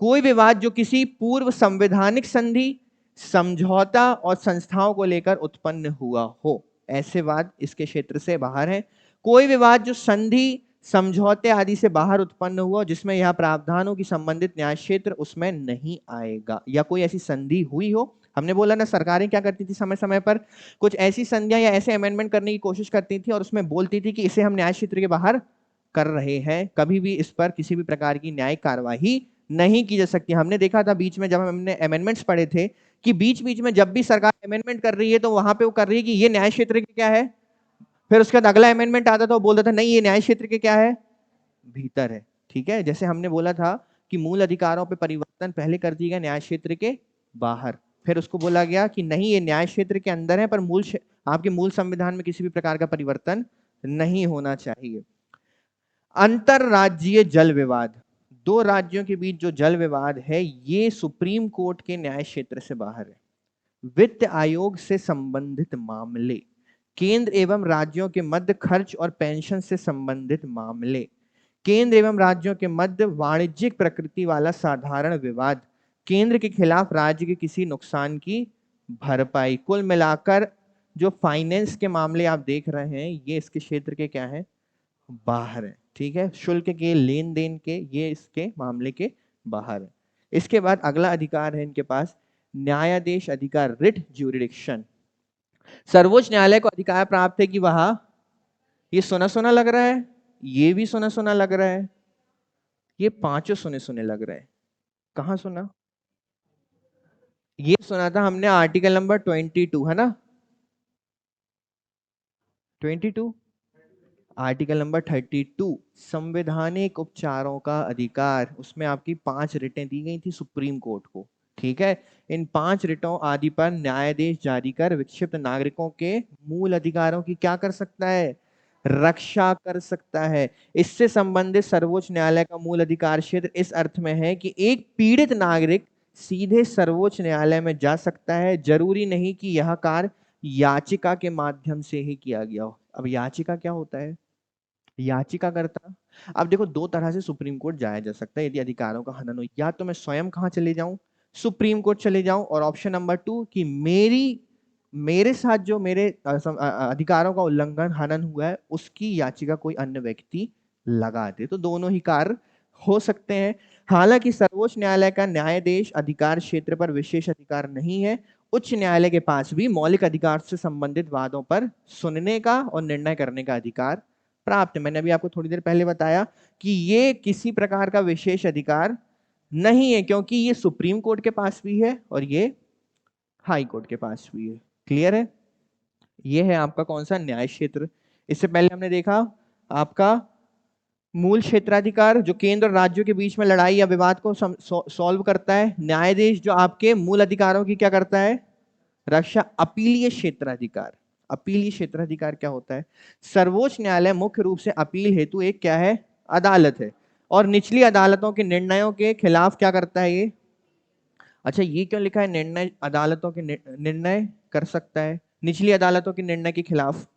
कोई विवाद जो किसी पूर्व संवैधानिक संधि, समझौता और संस्थाओं को लेकर उत्पन्न हुआ हो, ऐसे वाद इसके क्षेत्र से बाहर है। कोई विवाद जो संधि, समझौते आदि से बाहर उत्पन्न हुआ, जिसमें यह प्रावधानों की संबंधित न्याय क्षेत्र उसमें नहीं आएगा, या कोई ऐसी संधि हुई हो। हमने बोला ना, सरकारें क्या करती थी, समय समय पर कुछ ऐसी संधियां या ऐसे अमेंडमेंट करने की कोशिश करती थी और उसमें बोलती थी कि इसे हम न्याय क्षेत्र के बाहर कर रहे हैं, कभी भी इस पर किसी भी प्रकार की न्यायिक कार्यवाही नहीं की जा सकती। हमने देखा था बीच में जब हमने अमेंडमेंट्स पढ़े थे कि बीच बीच में जब भी सरकार अमेंडमेंट कर रही है तो वहां पे वो कर रही है कि ये न्याय क्षेत्र के क्या है, फिर उसके बाद अगला अमेंडमेंट आता था वो बोलता था नहीं ये न्याय क्षेत्र के क्या है, भीतर है। ठीक है, जैसे हमने बोला था कि मूल अधिकारों पे परिवर्तन पहले कर दिया गया न्याय क्षेत्र के बाहर, फिर उसको बोला गया कि नहीं ये न्याय क्षेत्र के अंदर है, पर आपके मूल संविधान में किसी भी प्रकार का परिवर्तन नहीं होना चाहिए। अंतरराज्यीय जल विवाद, दो राज्यों के बीच जो जल विवाद है, ये सुप्रीम कोर्ट के न्याय क्षेत्र से बाहर है। वित्त आयोग से संबंधित मामले, केंद्र एवं राज्यों के मध्य खर्च और पेंशन से संबंधित मामले, केंद्र एवं राज्यों के मध्य वाणिज्यिक प्रकृति वाला साधारण विवाद, केंद्र के खिलाफ राज्य के किसी नुकसान की भरपाई, कुल मिलाकर जो फाइनेंस के मामले आप देख रहे हैं ये इसके क्षेत्र के क्या है, बाहर है। ठीक है, शुल्क के, लेन देन के, ये इसके मामले के बाहर है। इसके बाद अगला अधिकार है इनके पास, न्यायाधीश अधिकार, रिट ज्यूरिडिक्शन। सर्वोच्च न्यायालय को अधिकार प्राप्त है कि वह, ये सुना सुना लग रहा है, ये भी सुना सुना लग रहा है, ये पांचों सुने सुने लग रहे हैं। कहां सुना, ये सुना था हमने आर्टिकल नंबर 22, है ना, 22। आर्टिकल नंबर 32, संवैधानिक उपचारों का अधिकार, उसमें आपकी 5 रिटें दी गई थी सुप्रीम कोर्ट को। ठीक है, इन 5 रिटों आदि पर न्यायाधीश जारी कर विक्षिप्त नागरिकों के मूल अधिकारों की क्या कर सकता है, रक्षा कर सकता है। इससे संबंधित सर्वोच्च न्यायालय का मूल अधिकार क्षेत्र इस अर्थ में है कि एक पीड़ित नागरिक सीधे सर्वोच्च न्यायालय में जा सकता है, जरूरी नहीं कि यह कार्य याचिका के माध्यम से ही किया गया हो। अब याचिका क्या होता है, याचिकाकर्ता। अब देखो, दो तरह से सुप्रीम कोर्ट जाया जा सकता है यदि अधिकारों का हनन हो, या तो मैं स्वयं कहां चले जाऊं, सुप्रीम कोर्ट चले जाऊं, और ऑप्शन नंबर 2 कि मेरे साथ जो मेरे अधिकारों का उल्लंघन, हनन हुआ है, उसकी याचिका कोई अन्य व्यक्ति लगा दे। तो दोनों ही कार्य हो सकते हैं। हालांकि सर्वोच्च न्यायालय का न्यायाधीश अधिकार क्षेत्र पर विशेष अधिकार नहीं है। उच्च न्यायालय के पास भी मौलिक अधिकार से संबंधित वादों पर सुनने का और निर्णय करने का अधिकार प्राप्त है। मैंने अभी आपको थोड़ी देर पहले बताया कि ये किसी प्रकार का विशेष अधिकार नहीं है, क्योंकि ये सुप्रीम कोर्ट के पास भी है और ये हाई कोर्ट के पास भी है। क्लियर है, ये है आपका कौन सा, न्याय क्षेत्र। इससे पहले हमने देखा आपका मूल क्षेत्राधिकार, जो केंद्र और राज्यों के बीच में लड़ाई या विवाद को सॉल्व करता है। न्यायाधीश जो आपके मूल अधिकारों की क्या करता है, रक्षा। अपीलीय क्षेत्राधिकार, अपीलीय क्षेत्राधिकार क्या होता है, सर्वोच्च न्यायालय मुख्य रूप से अपील हेतु एक क्या है, अदालत है, और निचली अदालतों के निर्णयों के खिलाफ क्या करता है ये। अच्छा, ये क्यों लिखा है, निर्णय अदालतों के निर्णय कर सकता है, निचली अदालतों के निर्णय के खिलाफ।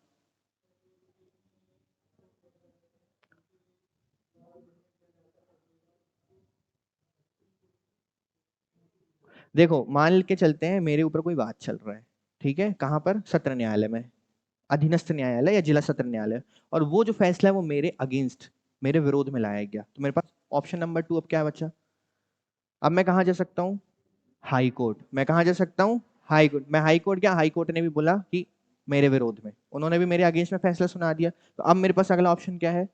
देखो, मान के चलते हैं मेरे ऊपर कोई बात चल रहा है, ठीक है, कहां पर, सत्र न्यायालय में, अधीनस्थ न्यायालय या जिला सत्र न्यायालय, और वो जो फैसला है वो मेरे अगेंस्ट, मेरे विरोध में लाया गया, तो मेरे पास ऑप्शन नंबर 2 अब क्या बचा? अब मैं कहां जा सकता हूं? High court. मैं कहां जा सकता हूं? High court. मैं हाई कोर्ट क्या, हाई कोर्ट ने भी बोला कि मेरे विरोध में, उन्होंने भी मेरे अगेंस्ट में फैसला सुना दिया। तो अब मेरे पास अगला ऑप्शन क्या है?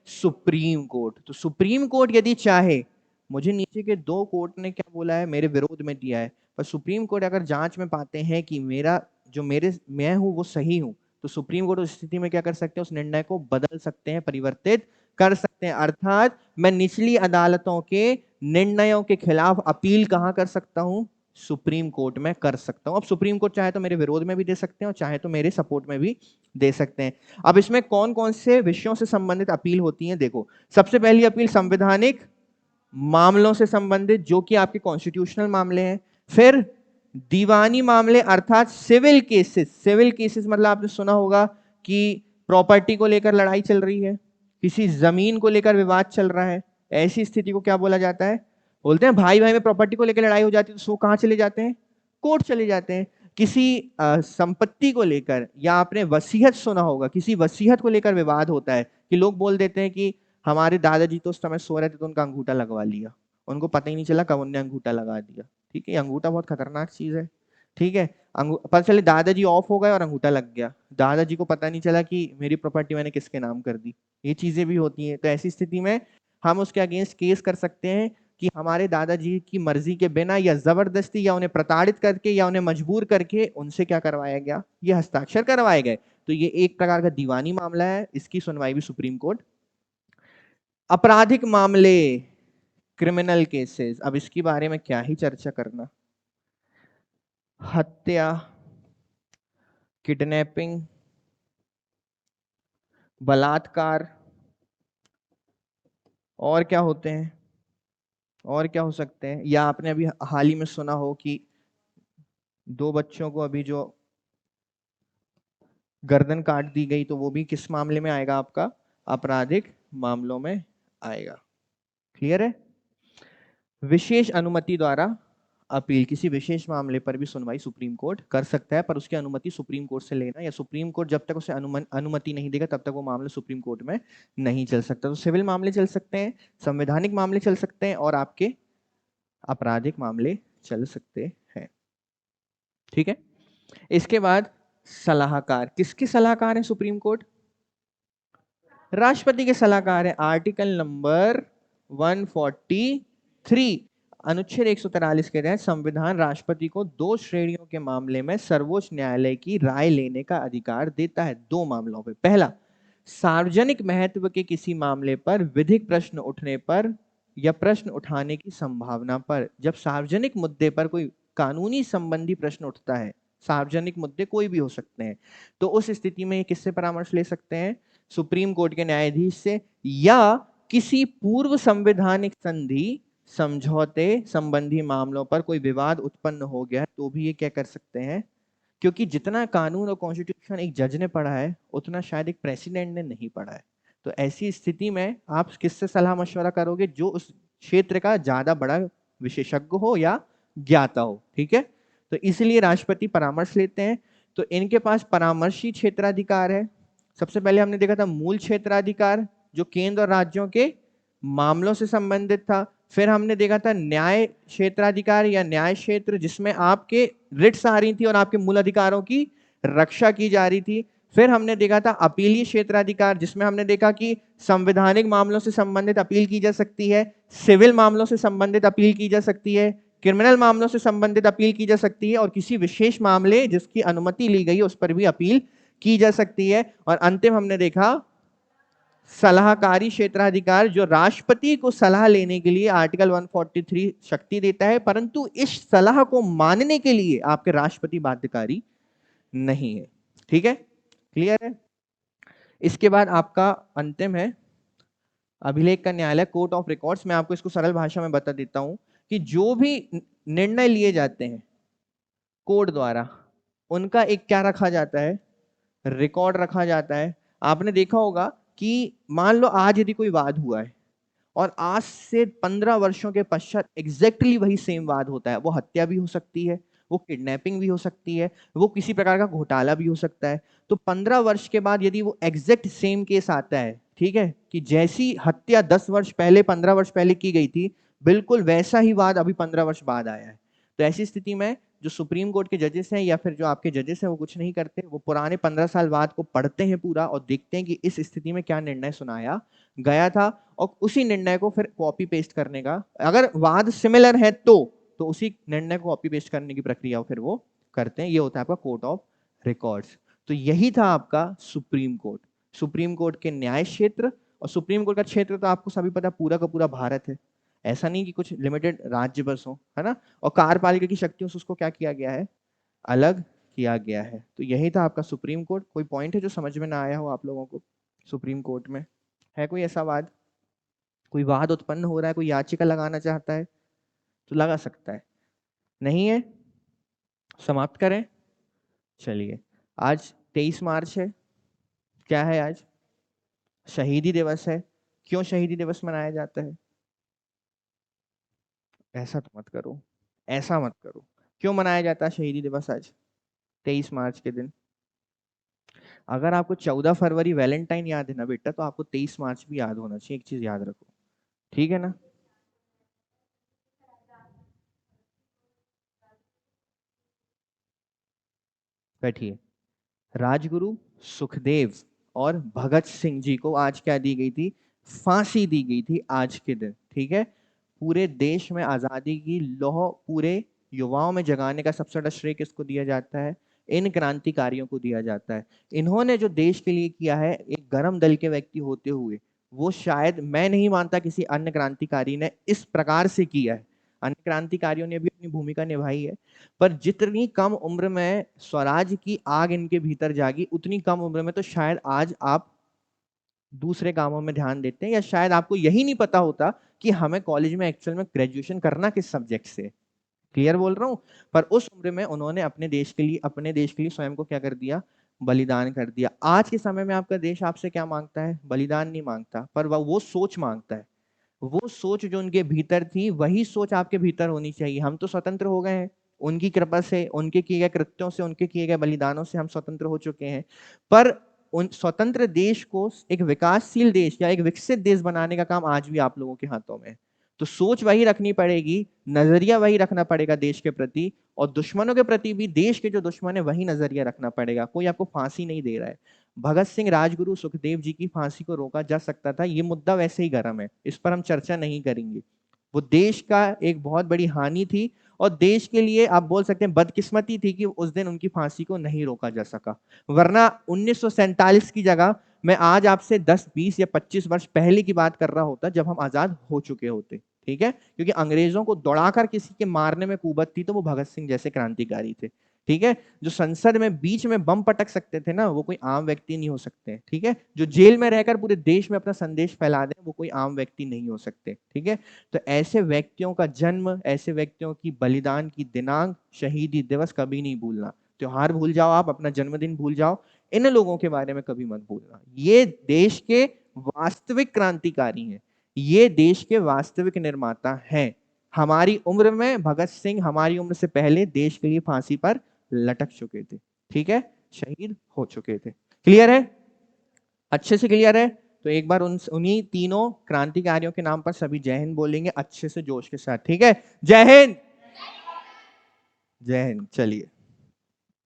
Supreme court. तो सुप्रीम कोर्ट यदि चाहे, मुझे नीचे के 2 कोर्ट ने क्या बोला है, मेरे विरोध में दिया है, पर सुप्रीम कोर्ट अगर जांच में पाते हैं कि मेरा जो मैं हूं वो सही हूं, तो सुप्रीम कोर्ट उस स्थिति में क्या कर सकते हैं? उस निर्णय को बदल सकते हैं, परिवर्तित कर सकते हैं। अर्थात मैं निचली अदालतों के निर्णयों के खिलाफ अपील कहां कर सकता हूं? सुप्रीम कोर्ट में कर सकता हूं। अब सुप्रीम कोर्ट चाहे तो मेरे विरोध में भी दे सकते हैं और चाहे तो मेरे सपोर्ट में भी दे सकते हैं। अब इसमें कौन कौन से विषयों से संबंधित अपील होती है? देखो, सबसे पहली अपील संवैधानिक मामलों से संबंधित, जो कि आपके कॉन्स्टिट्यूशनल मामले हैं। फिर दीवानी मामले अर्थात सिविल केसेस। सिविल केसेस मतलब आपने सुना होगा कि प्रॉपर्टी को लेकर लड़ाई चल रही है, किसी जमीन को लेकर विवाद चल रहा है, ऐसी स्थिति को क्या बोला जाता है? बोलते हैं भाई भाई में प्रॉपर्टी को लेकर लड़ाई हो जाती है तो वो कहां चले जाते हैं? कोर्ट चले जाते हैं। किसी संपत्ति को लेकर, या आपने वसीयत सुना होगा, किसी वसीयत को लेकर विवाद होता है कि लोग बोल देते हैं कि हमारे दादाजी तो उस समय सो रहे थे तो उनका अंगूठा लगवा लिया, उनको पता ही नहीं चला कब उनने अंगूठा लगा दिया। ठीक है, अंगूठा बहुत खतरनाक चीज है। ठीक है, पता चले दादाजी ऑफ हो गए और अंगूठा लग गया, दादाजी को पता नहीं चला कि मेरी प्रॉपर्टी मैंने किसके नाम कर दी। ये चीजें भी होती हैं। तो ऐसी स्थिति में हम उसके अगेंस्ट केस कर सकते हैं कि हमारे दादाजी की मर्जी के बिना या जबरदस्ती या उन्हें प्रताड़ित करके या उन्हें मजबूर करके उनसे क्या करवाया गया? ये हस्ताक्षर करवाए गए। तो ये एक प्रकार का दीवानी मामला है, इसकी सुनवाई भी सुप्रीम कोर्ट। आपराधिक मामले, क्रिमिनल केसेस, अब इसके बारे में क्या ही चर्चा करना। हत्या, किडनैपिंग, बलात्कार, और क्या होते हैं, और क्या हो सकते हैं? या आपने अभी हाल ही में सुना हो कि 2 बच्चों को अभी जो गर्दन काट दी गई, तो वो भी किस मामले में आएगा? आपका आपराधिक मामलों में आएगा। क्लियर है? विशेष अनुमति द्वारा अपील, किसी विशेष मामले पर भी सुनवाई सुप्रीम कोर्ट कर सकता है, पर उसकी अनुमति सुप्रीम कोर्ट से लेना, या सुप्रीम कोर्ट जब तक उसे अनुमति नहीं देगा तब तक वो मामला सुप्रीम कोर्ट में नहीं चल सकता। तो सिविल मामले चल सकते हैं, संवैधानिक मामले चल सकते हैं, और आपके आपराधिक मामले चल सकते हैं। ठीक है, इसके बाद सलाहकार। किसके सलाहकार है सुप्रीम कोर्ट? राष्ट्रपति के सलाहकार है। आर्टिकल नंबर 143 अनुच्छेद 143 के तहत संविधान राष्ट्रपति को 2 श्रेणियों के मामले में सर्वोच्च न्यायालय की राय लेने का अधिकार देता है। 2 मामलों पे। पहला, सार्वजनिक महत्व के किसी मामले पर विधिक प्रश्न उठने पर या प्रश्न उठाने की संभावना पर। जब सार्वजनिक मुद्दे पर कोई कानूनी संबंधी प्रश्न उठता है, सार्वजनिक मुद्दे कोई भी हो सकते हैं, तो उस स्थिति में किससे परामर्श ले सकते हैं? सुप्रीम कोर्ट के न्यायाधीश से, या किसी पूर्व संवैधानिक संधि समझौते संबंधी मामलों पर कोई विवाद उत्पन्न हो गया तो भी ये क्या कर सकते हैं? क्योंकि जितना कानून और कॉन्स्टिट्यूशन एक जज ने पढ़ा है उतना शायद एक प्रेसिडेंट ने नहीं पढ़ा है। तो ऐसी स्थिति में आप किससे सलाह मशवरा करोगे? जो उस क्षेत्र का ज्यादा बड़ा विशेषज्ञ हो या ज्ञाता हो। ठीक है, तो इसलिए राष्ट्रपति परामर्श लेते हैं। तो इनके पास परामर्शी क्षेत्राधिकार है। सबसे पहले हमने देखा था मूल क्षेत्राधिकार, जो केंद्र और राज्यों के मामलों से संबंधित था। फिर हमने देखा था न्याय क्षेत्राधिकार या न्याय क्षेत्र, जिसमें आपके रिट्स आ रही थी और आपके मूल अधिकारों की रक्षा की जा रही थी। फिर हमने देखा था अपीलीय क्षेत्राधिकार, जिसमें हमने देखा कि संवैधानिक मामलों से संबंधित अपील की जा सकती है, सिविल मामलों से संबंधित अपील की जा सकती है, क्रिमिनल मामलों से संबंधित अपील की जा सकती है, और किसी विशेष मामले जिसकी अनुमति ली गई उस पर भी अपील की जा सकती है। और अंतिम हमने देखा सलाहकारी क्षेत्राधिकार, जो राष्ट्रपति को सलाह लेने के लिए आर्टिकल 143 शक्ति देता है, परंतु इस सलाह को मानने के लिए आपके राष्ट्रपति बाध्यकारी नहीं है। ठीक है, क्लियर है? इसके बाद आपका अंतिम है अभिलेख का न्यायालय, कोर्ट ऑफ रिकॉर्ड्स। मैं आपको इसको सरल भाषा में बता देता हूं कि जो भी निर्णय लिए जाते हैं कोर्ट द्वारा, उनका एक क्या रखा जाता है? रिकॉर्ड रखा जाता है। आपने देखा होगा कि मान लो आज यदि कोई वाद हुआ है और आज से 15 वर्षों के पश्चात एग्जैक्टली वही सेम वाद होता है, वो हत्या भी हो सकती है, वो किडनैपिंग भी हो सकती है, वो किसी प्रकार का घोटाला भी हो सकता है। तो 15 वर्ष के बाद यदि वो एग्जैक्ट सेम केस आता है, ठीक है, कि जैसी हत्या 10 वर्ष पहले 15 वर्ष पहले की गई थी, बिल्कुल वैसा ही वाद अभी 15 वर्ष बाद आया है। तो ऐसी स्थिति में जो सुप्रीम कोर्ट के जजेस हैं या फिर जो आपके जजेस हैं वो कुछ नहीं करते, वो पुराने 15 साल बाद को पढ़ते हैं पूरा और देखते हैं कि इस स्थिति में क्या निर्णय सुनाया गया था, और उसी निर्णय को फिर कॉपी पेस्ट करने का, अगर वाद सिमिलर है तो उसी निर्णय को कॉपी पेस्ट करने की प्रक्रिया फिर वो करते हैं। ये होता है आपका कोर्ट ऑफ रिकॉर्ड्स। तो यही था आपका सुप्रीम कोर्ट। सुप्रीम कोर्ट के न्याय क्षेत्र, और सुप्रीम कोर्ट का क्षेत्र तो आपको सभी पता पूरा का पूरा भारत है, ऐसा नहीं कि कुछ लिमिटेड राज्य बस हो, है ना। और कार्यपालिका की शक्तियों से उसको क्या किया गया है, अलग किया गया है। तो यही था आपका सुप्रीम कोर्ट। कोई पॉइंट है जो समझ में ना आया हो आप लोगों को सुप्रीम कोर्ट में? है कोई ऐसा वाद, कोई वाद उत्पन्न हो रहा है, कोई याचिका लगाना चाहता है तो लगा सकता है, नहीं है समाप्त करें। चलिए, आज 23 मार्च है, क्या है आज? शहीदी दिवस है। क्यों शहीदी दिवस मनाया जाता है? ऐसा तो मत करो, ऐसा मत करो। क्यों मनाया जाता है शहीदी दिवस आज 23 मार्च के दिन? अगर आपको 14 फरवरी वैलेंटाइन याद है ना बेटा, तो आपको 23 मार्च भी याद होना चाहिए। एक चीज याद रखो, ठीक है ना। बैठिए। राजगुरु सुखदेव और भगत सिंह जी को आज क्या दी गई थी? फांसी दी गई थी आज के दिन, ठीक है। पूरे देश में आजादी की लौह पूरे युवाओं में जगाने का सबसे बड़ा श्रेय किसको दिया जाता है? इन क्रांतिकारियों को दिया जाता है। इन्होंने जो देश के लिए किया है, एक गर्म दल के व्यक्ति होते हुए, वो शायद मैं नहीं मानता किसी अन्य क्रांतिकारी ने इस प्रकार से किया है। अन्य क्रांतिकारियों ने भी अपनी भूमिका निभाई है, पर जितनी कम उम्र में स्वराज की आग इनके भीतर जागी, उतनी कम उम्र में तो शायद आज आप दूसरे कामों में ध्यान देते हैं, या शायद आपको यही नहीं पता होता कि हमें कॉलेज में एक्चुअल में ग्रेजुएशन करना किस सब्जेक्ट से। क्लियर बोल रहा हूं? पर उस उम्र में उन्होंने अपने देश के लिए स्वयं को क्या कर दिया? बलिदान कर दिया। आज के समय में आपका देश आपसे क्या मांगता है? बलिदान नहीं मांगता, पर वह वो सोच मांगता है। वो सोच जो उनके भीतर थी, वही सोच आपके भीतर होनी चाहिए। हम तो स्वतंत्र हो गए हैं उनकी कृपा से, उनके किए गए कृत्यों से, उनके किए गए बलिदानों से हम स्वतंत्र हो चुके हैं। पर उन स्वतंत्र देश को एक विकासशील देश या एक विकसित देश बनाने का काम आज भी आप लोगों के हाथों में है। तो सोच वही रखनी पड़ेगी, नजरिया वही रखना पड़ेगा देश के प्रति, और दुश्मनों के प्रति भी देश के जो दुश्मन है वही नजरिया रखना पड़ेगा। कोई आपको फांसी नहीं दे रहा है। भगत सिंह, राजगुरु, सुखदेव जी की फांसी को रोका जा सकता था, ये मुद्दा वैसे ही गर्म है, इस पर हम चर्चा नहीं करेंगे। वो देश का एक बहुत बड़ी हानि थी, और देश के लिए आप बोल सकते हैं बदकिस्मती थी कि उस दिन उनकी फांसी को नहीं रोका जा सका। वरना 1947 की जगह मैं आज आपसे 10, 20 या 25 वर्ष पहले की बात कर रहा होता, जब हम आजाद हो चुके होते, ठीक है। क्योंकि अंग्रेजों को दौड़ाकर किसी के मारने में कुवत थी तो वो भगत सिंह जैसे क्रांतिकारी थे, ठीक है। जो संसद में बीच में बम पटक सकते थे ना, वो कोई आम व्यक्ति नहीं हो सकते, ठीक है। जो जेल में रहकर पूरे देश में अपना संदेश फैला दे, वो कोई आम व्यक्ति नहीं हो सकते, ठीक है। तो ऐसे व्यक्तियों का जन्म, ऐसे व्यक्तियों की बलिदान की दिनांक, शहीदी दिवस कभी नहीं भूलना। त्योहार भूल जाओ, आप अपना जन्मदिन भूल जाओ, इन लोगों के बारे में कभी मत भूलना। ये देश के वास्तविक क्रांतिकारी हैं, ये देश के वास्तविक निर्माता हैं। हमारी उम्र में भगत सिंह हमारी उम्र से पहले देश के लिए फांसी पर लटक चुके थे, ठीक है, शहीद हो चुके थे। क्लियर है? अच्छे से क्लियर है? तो एक बार उन्हीं तीनों क्रांतिकारियों के नाम पर सभी जय हिंद बोलेंगे अच्छे से जोश के साथ, ठीक है। जय हिंद, जय हिंद। चलिए।